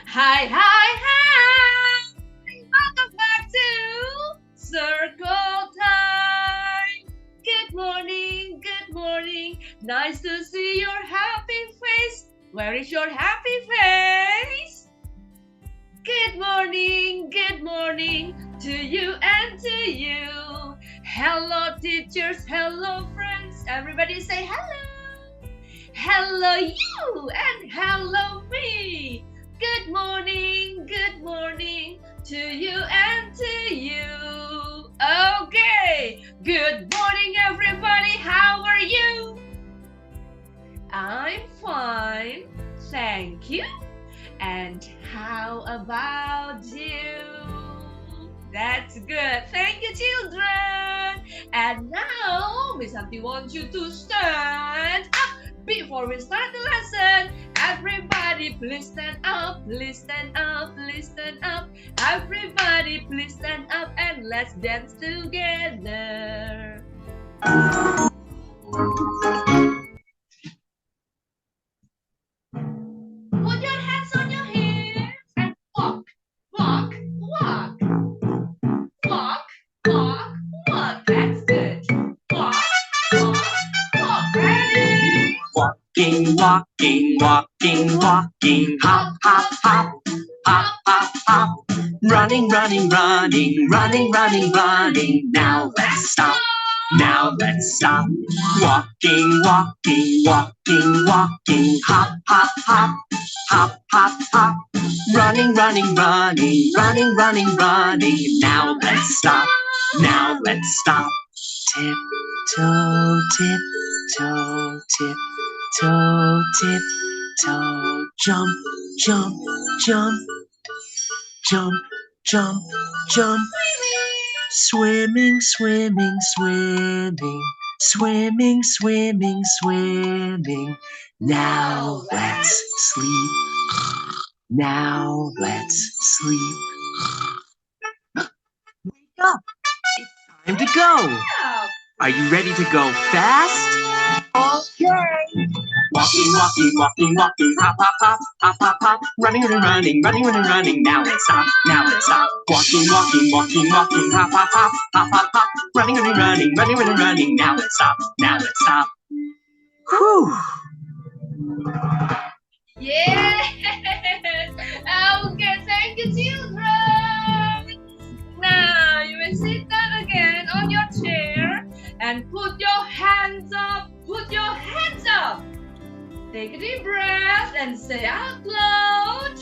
Hi, hi, hi! Welcome back to Circle Time. Good morning, good morning. Nice to see your happy face. Where is your happy face? Good morning to you and to you. Hello, teachers, hello, friends. Everybody say hello. Hello, you, and hello, me. Good morning to you and to you. Okay, good morning, everybody. How are you? I'm fine, thank you. And how about you? That's good. Thank you, children. And now, Miss Santi wants you to stand up before we start the lesson. Everybody, please stand up. Please stand up. Please stand up. Everybody, please stand up and let's dance together. Put your hands on your hips and walk, walk, walk. Walk, walk, walk. That's good. Walk, walk, walk. Ready? Walking, walking, walking, walking, hop, hop, hop, hop, hop, hop. Running, running, running, running, running, running. Now let's stop. Now let's stop. Walking, walking, walking, walking, hop, hop, hop, hop, hop, hop. Running, running, running, running, running, running. Now let's stop. Now let's stop. Tip, toe, tip, toe, tip, toe, tip, toe. Jump, jump, jump, jump, jump, jump. Swimming, swimming, swimming, swimming, swimming, swimming. Now let's sleep. Now let's sleep. Wake up! It's time to go. Are you ready to go fast? Okay. Walking, walking, walking, walking, hop, hop, hop, hop, hop, hop. Running, running, running, running, running, running. Now let's stop. Now let's stop. Walking, walking, walking, walking, hop, hop, hop, hop, hop, hop. Running, running, running, running, running, running. Now let's stop. Now let's stop. Whew. Yes. Okay, thank you, children. Now you will sit down again on your chair and put your hands up. Put your hands up. Take a deep breath and say out loud.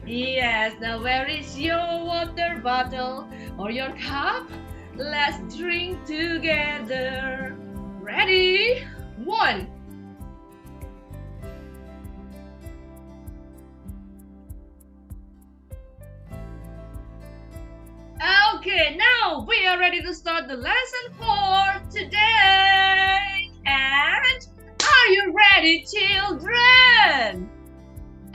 Yes, now where is your water bottle or your cup? Let's drink together. Ready? 1. Okay, now we are ready to start the lesson for today. And are you ready, children?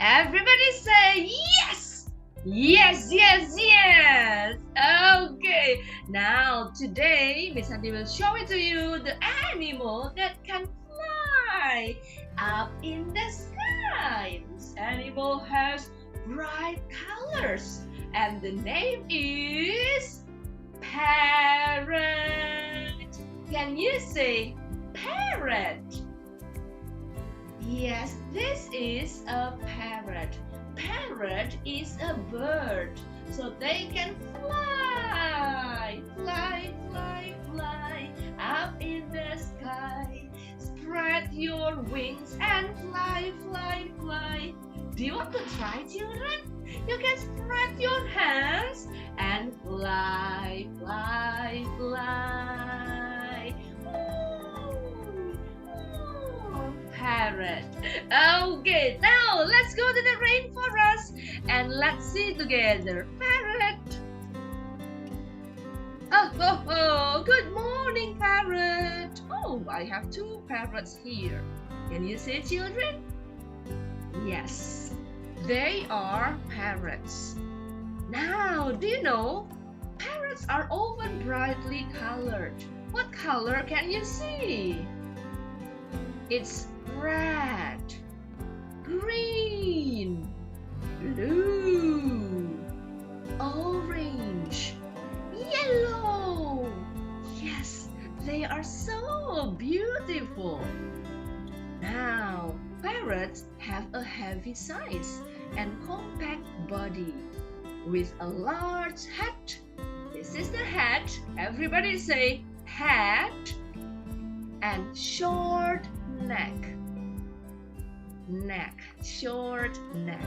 Everybody say yes! Yes, yes, yes! Okay, now today Miss Sandy will show it to you the animal that can fly up in the sky. This animal has bright colors and the name is Parrot. Can you say parrot? Yes, this is a parrot. Parrot is a bird, so they can fly, fly, fly, fly up in the sky. Spread your wings and fly, fly, fly. Do you want to try, children? You can spread your hands and fly, fly, fly. Parrot. Okay, now let's go to the rainforest and let's see together. Parrot. Oh, good morning, parrot. Oh, I have 2 parrots here. Can you see, children? Yes, they are parrots. Now, do you know? Parrots are often brightly colored. What color can you see? It's red. green, blue, orange, yellow. Yes, they are so beautiful. Now, parrots have a heavy size and compact body with a large head. This is the head. Everybody say head. And short neck. Neck, short neck.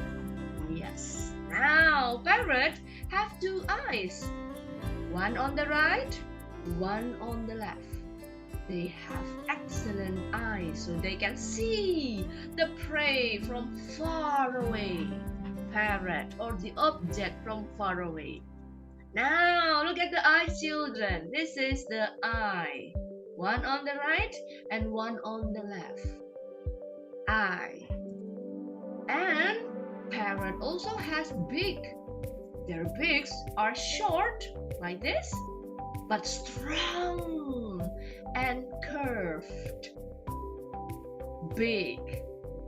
Yes. Now, parrot have two eyes. One on the right, one on the left. They have excellent eyes so they can see the prey from far away. Parrot or the object from far away. Now, look at the eyes, children. This is the eye. One on the right and one on the left. Eye. And parrot also has beak. Their beaks are short, like this, but strong and curved. Beak.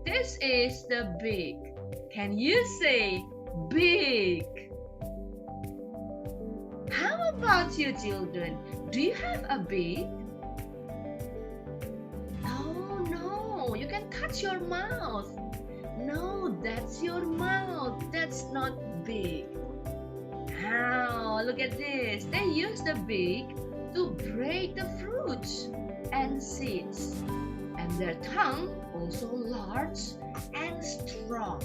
This is the beak. Can you say beak? How about you, children? Do you have a beak? Oh no, you can touch your mouth. No, that's your mouth. That's not beak. Now, look at this. They use the beak to break the fruits and seeds. And their tongue also large and strong.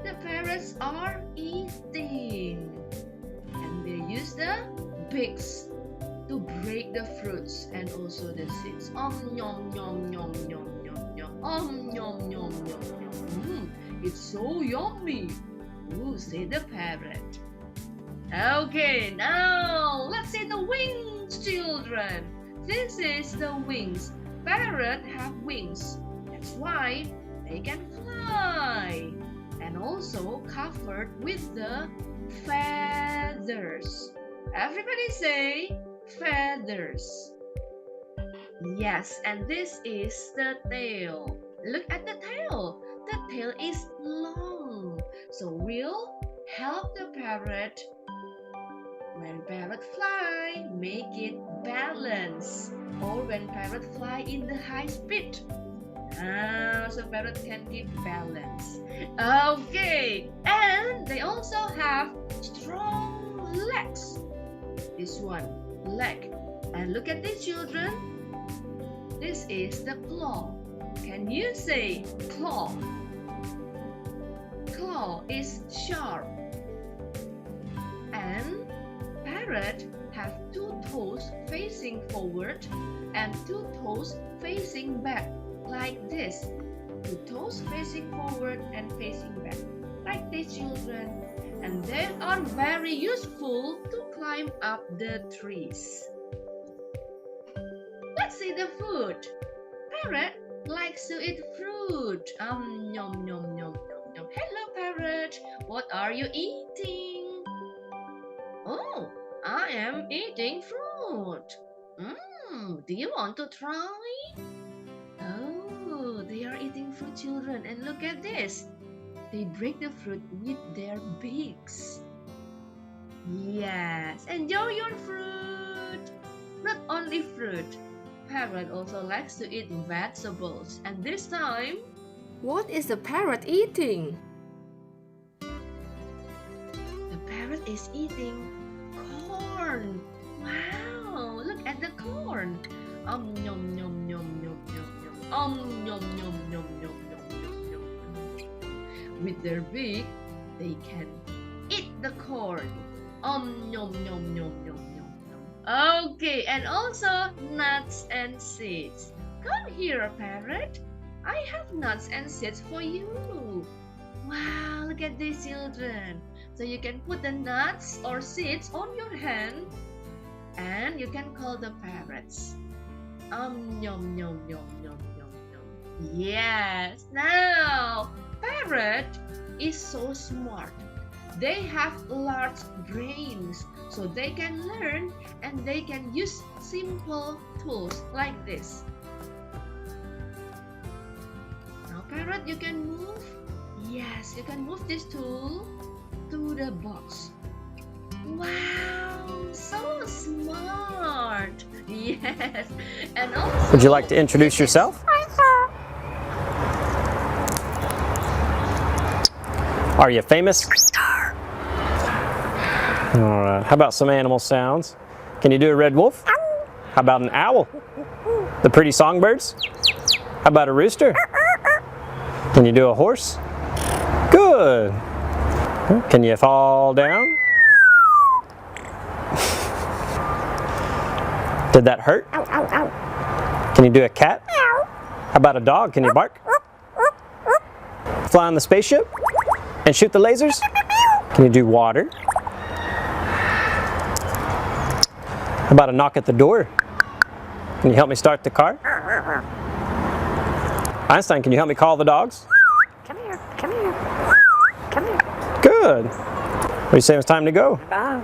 The parrots are eating. And they use the beaks to break the fruits and also the seeds. Yum yum yum yum yum yum. Yum yum yum yum. It's so yummy. Ooh, say the parrot. Okay, now let's see the wings, children. This is the wings. Parrot have wings. That's why they can fly. And also covered with the feathers. Everybody say feathers. Yes, and this is the tail. Look at the tail. The tail is long. So we'll help the parrot. When parrot fly, make it balance. Or when parrot fly in the high speed. So parrot can keep balance. Okay, and they also have strong legs. This one, leg. And look at these children. This is the claw. Can you say claw? Claw is sharp. And parrot have two toes facing forward and two toes facing back, like this. Two toes facing forward and facing back, like these children. And they are very useful to climb up the trees. Let's see the food. Parrot likes to eat fruit. Yum yum yum yum yum. Hello parrot, what are you eating? Oh, I am eating fruit. Do you want to try? Oh, they are eating fruit, children. And look at this. They break the fruit with their beaks. Yes, enjoy your fruit. Not only fruit. Parrot also likes to eat vegetables. And this time, what is the parrot eating? The parrot is eating corn. Wow, look at the corn. Yum yum yum yum yum yum. Yum yum yum yum yum yum yum. With their beak, they can eat the corn. Yum yum yum yum yum yum. Okay, and also nuts and seeds. Come here, parrot. I have nuts and seeds for you. Wow, look at these children. So you can put the nuts or seeds on your hand and you can call the parrots. Yum yum yum yum yum yum. Yes. Now, parrot is so smart. They have large brains, so they can learn and they can use simple tools like this. Now, parrot Parrot, you can move. Yes, you can move this tool to the box. Wow, so smart. Yes, and also, Would you like to introduce yourself? Are you famous? All right. How about some animal sounds? Can you do a red wolf? How about an owl? The pretty songbirds? How about a rooster? Can you do a horse? Good. Can you fall down? Did that hurt? Can you do a cat? How about a dog? Can you bark? Fly on the spaceship? And shoot the lasers? Can you do water? How about a knock at the door? Can you help me start the car? Einstein, can you help me call the dogs? Come here, come here, come here. Good. What do you say it's time to go? Bye.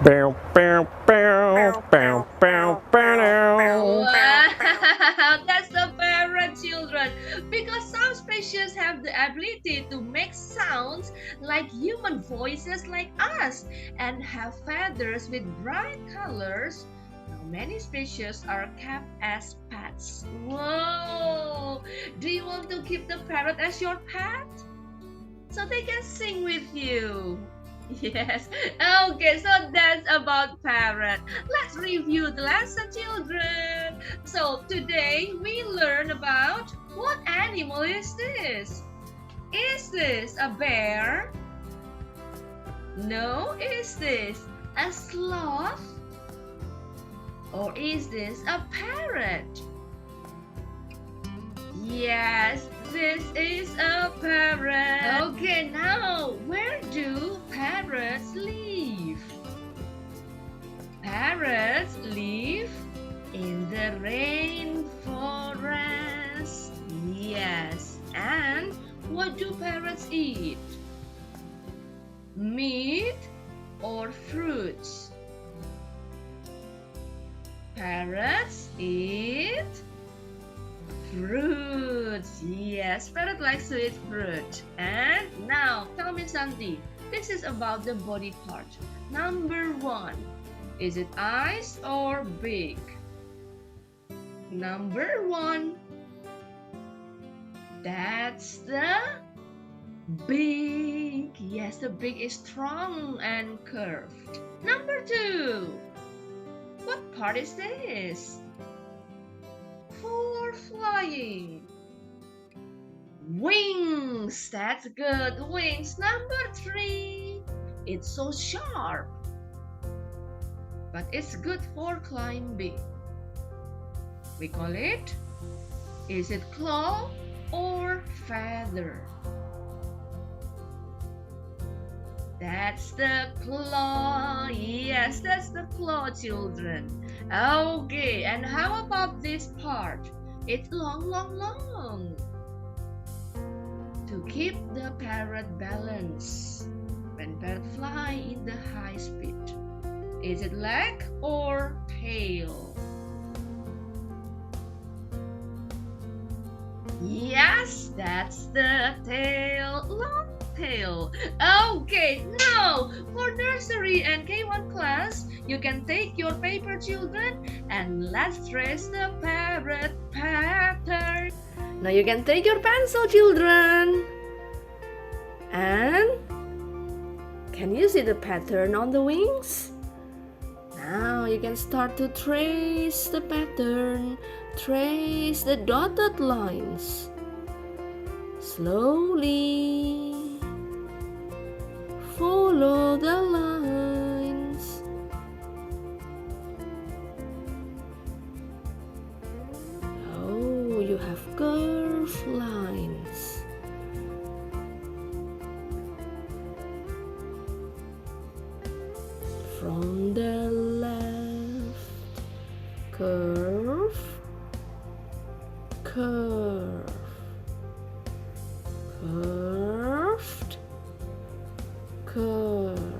Bow, bow, bow, bow, bow, bow. wow, that's the parrot, children. Because some species have the ability to make sounds like human voices like us and have feathers with bright colors. Now, many species are kept as pets. Whoa! Do you want to keep the parrot as your pet? So they can sing with you. Yes. Okay, so that's about parrot. Let's review the lesson, children. So today we learn about what animal is this? Is this a bear? No, is this a sloth? Or is this a parrot? Yes, this is a parrot. Okay, now where do parrots live? Parrots live in the rainforest. Yes, and what do parrots eat? Meat or fruits? Parrots eat fruits. Yes, parrot likes to eat fruit. And now, tell me something. This is about the body part. Number 1. Is it eyes or beak? Number 1. That's the beak. Yes, the beak is strong and curved. Number 2. What part is this? For flying. Wings. That's good. Wings. Number 3. It's so sharp, but it's good for climbing. We call it, is it claw or feather? That's the claw. Yes, that's the claw, children. Okay, and how about this part? It's long, long, long. To keep the parrot balance when parrot fly in the high speed. Is it leg or tail? Yes, that's the tail. Long tail. Okay, now for nursery and K1 class, you can take your paper, children, and let's trace the parrot pattern. Now you can take your pencil, children. And can you see the pattern on the wings? Now you can start to trace the pattern. Trace the dotted lines. Slowly follow the lines. Oh, you have curved lines. From the left, curve, curve, curved, curved.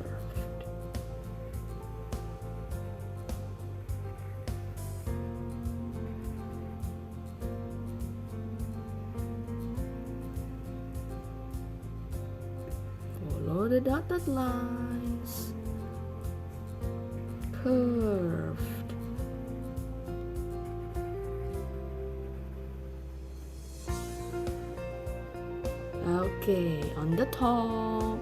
the dotted lines. Curved. Okay, on the top.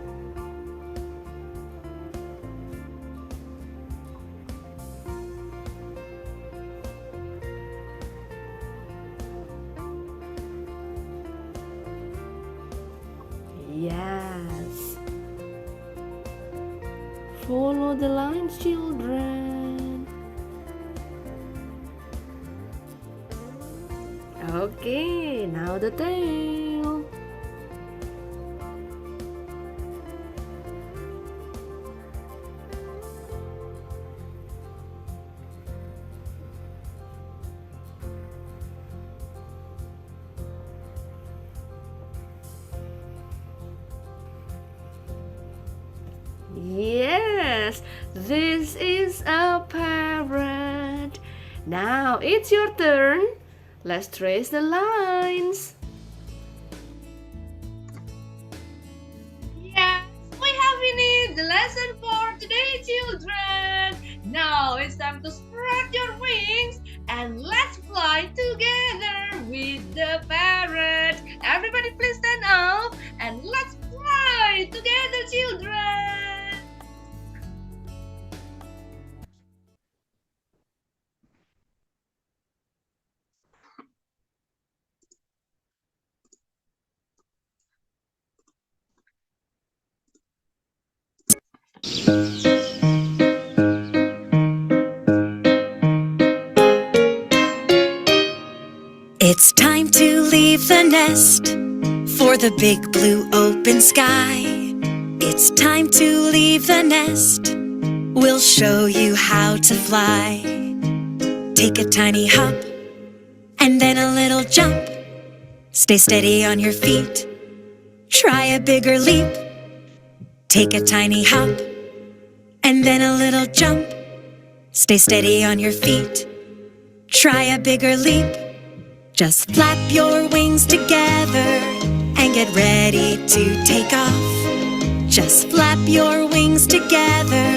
Yes. Follow the lines, children. Okay, now the tail. Yes, this is a parrot. Now it's your turn. Let's trace the lines. Yes, we have finished the lesson for today, children. Now it's time to spread your wings and let's fly together with the parrot. Everybody please stand up and let's fly together, children. It's time to leave the nest for the big blue open sky. It's time to leave the nest. We'll show you how to fly. Take a tiny hop and then a little jump. Stay steady on your feet. Try a bigger leap. Take a tiny hop and then a little jump. Stay steady on your feet. Try a bigger leap. Just flap your wings together and get ready to take off. Just flap your wings together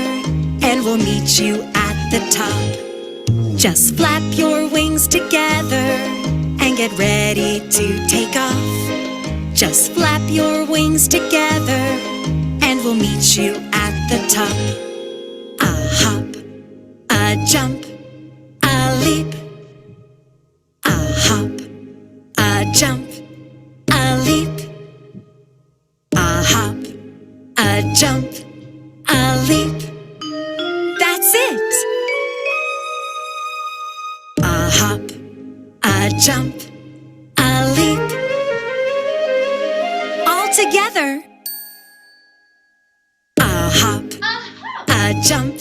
and we'll meet you at the top. Just flap your wings together and get ready to take off. Just flap your wings together and we'll meet you at the top. A hop, a jump, a leap. A hop, a jump, a leap. A hop, a jump, a leap. That's it! A hop, a jump, a leap. All together. A hop, a jump,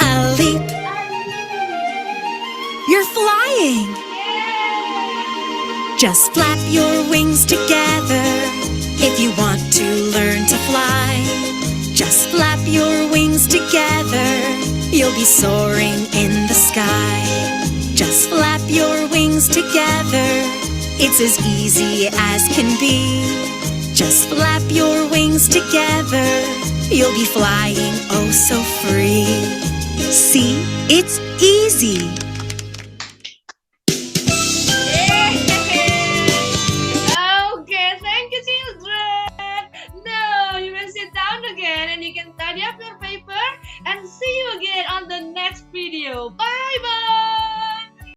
a leap. You're flying! Just flap your wings together if you want to learn to fly. Just flap your wings together, you'll be soaring in the sky. Just flap your wings together, it's as easy as can be. Just flap your wings together, you'll be flying oh so free. See, it's easy. Okay, thank you, children. Now you may sit down again and you can tidy up your paper and see you again on the next video. Bye bye.